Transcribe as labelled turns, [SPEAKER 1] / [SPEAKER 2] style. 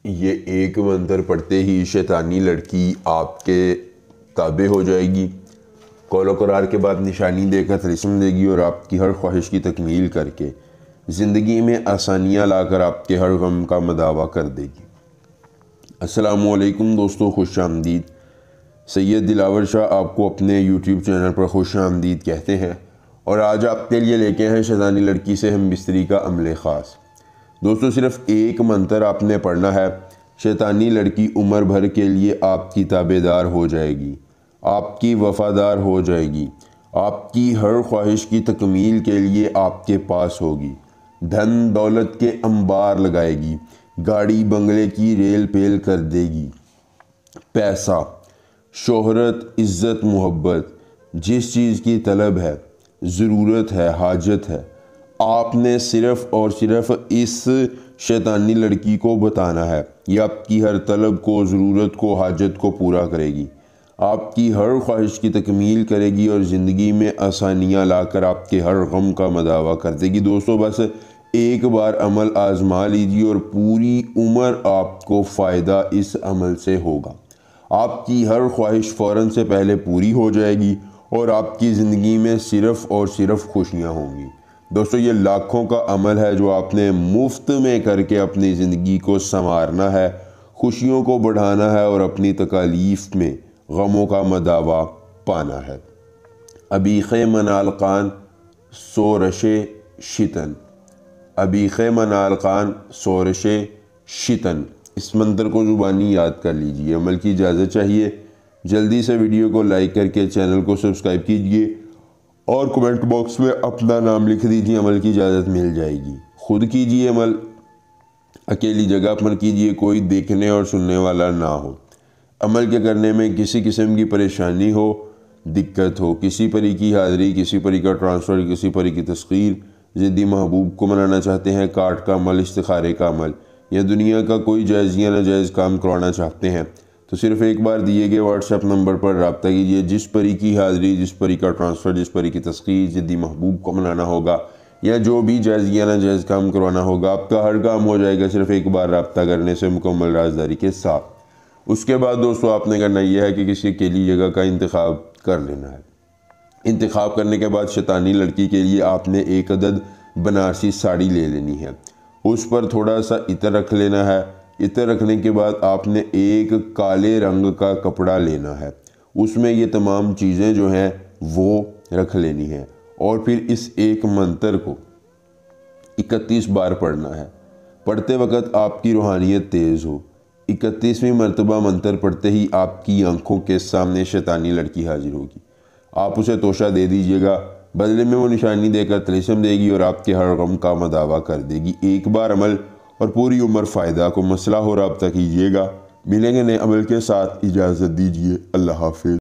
[SPEAKER 1] یہ ایک منتر پڑھتے ہی شیطانی لڑکی آپ کے تابع ہو جائے گی، قول و قرار کے بعد نشانی دے کر طلسم دے گی اور آپ کی ہر خواہش کی تکمیل کر کے زندگی میں آسانیاں لا کر آپ کے ہر غم کا مداوع کر دے گی۔ السلام علیکم دوستو، خوش آمدید۔ سید دلاور شاہ آپ کو اپنے یوٹیوب چینل پر خوش آمدید کہتے ہیں، اور آج آپ کے لیے لے کے ہیں شیطانی لڑکی سے ہم بستری کا عمل خاص۔ دوستو صرف ایک منتر آپ نے پڑھنا ہے، شیطانی لڑکی عمر بھر کے لیے آپ کی تابع دار ہو جائے گی، آپ کی وفادار ہو جائے گی، آپ کی ہر خواہش کی تکمیل کے لیے آپ کے پاس ہوگی، دھن دولت کے انبار لگائے گی، گاڑی بنگلے کی ریل پیل کر دے گی، پیسہ، شہرت، عزت، محبت، جس چیز کی طلب ہے، ضرورت ہے، حاجت ہے، آپ نے صرف اور صرف اس شیطانی لڑکی کو بتانا ہے۔ یہ آپ کی ہر طلب کو، ضرورت کو، حاجت کو پورا کرے گی، آپ کی ہر خواہش کی تکمیل کرے گی اور زندگی میں آسانیاں لا کر آپ کے ہر غم کا مداوع کر دے گی۔ دوستو بس ایک بار عمل آزما لیجیے اور پوری عمر آپ کو فائدہ اس عمل سے ہوگا۔ آپ کی ہر خواہش فوراً سے پہلے پوری ہو جائے گی اور آپ کی زندگی میں صرف اور صرف خوشیاں ہوں گی۔ دوستو یہ لاکھوں کا عمل ہے جو آپ نے مفت میں کر کے اپنی زندگی کو سنوارنا ہے، خوشیوں کو بڑھانا ہے اور اپنی تکالیف میں غموں کا مداوع پانا ہے۔ ابیخ منالقان سورش شتن، ابیخ منالقان سورش شتن، اس منتر کو زبانی یاد کر لیجئے۔ عمل کی اجازت چاہیے، جلدی سے ویڈیو کو لائک کر کے چینل کو سبسکرائب کیجئے اور کمنٹ باکس میں اپنا نام لکھ دیجئے، عمل کی اجازت مل جائے گی۔ خود کیجئے عمل، اکیلی جگہ پر کیجئے، کوئی دیکھنے اور سننے والا نہ ہو۔ عمل کے کرنے میں کسی قسم کی پریشانی ہو، دقت ہو، کسی پری کی حاضری، کسی پری کا ٹرانسفر، کسی پری کی تسخیر، ضدی محبوب کو منانا چاہتے ہیں، کاٹ کا عمل، استخارے کا عمل، یا دنیا کا کوئی جائز یا ناجائز کام کروانا چاہتے ہیں تو صرف ایک بار دیے گئے واٹس ایپ نمبر پر رابطہ کیجئے۔ جس پری کی حاضری، جس پری کا ٹرانسفر، جس پری کی تسخیر، ضدی محبوب کو منانا ہوگا یا جو بھی جائز یا ناجائز کام کروانا ہوگا، آپ کا ہر کام ہو جائے گا صرف ایک بار رابطہ کرنے سے، مکمل رازداری کے ساتھ۔ اس کے بعد دوستو آپ نے کرنا یہ ہے کہ کسی اکیلی جگہ کا انتخاب کر لینا ہے۔ انتخاب کرنے کے بعد شیطانی لڑکی کے لیے آپ نے ایک عدد بنارسی ساڑی لے لینی ہے، اس پر تھوڑا سا عطر رکھ لینا ہے۔ عطر رکھنے کے بعد آپ نے ایک کالے رنگ کا کپڑا لینا ہے، اس میں یہ تمام چیزیں جو ہیں وہ رکھ لینی ہیں، اور پھر اس ایک منتر کو 31 بار پڑھنا ہے۔ پڑھتے وقت آپ کی روحانیت تیز ہو۔ 31ویں مرتبہ منتر پڑھتے ہی آپ کی آنکھوں کے سامنے شیطانی لڑکی حاضر ہوگی، آپ اسے توشہ دے دیجئے گا، بدلے میں وہ نشانی دے کر طلسم دے گی اور آپ کے ہر غم کا مداوع کر دے گی۔ ایک بار عمل اور پوری عمر فائدہ، کو مسئلہ ہو رابطہ کیجئے گا۔ ملیں گے نئے عمل کے ساتھ، اجازت دیجئے، اللہ حافظ۔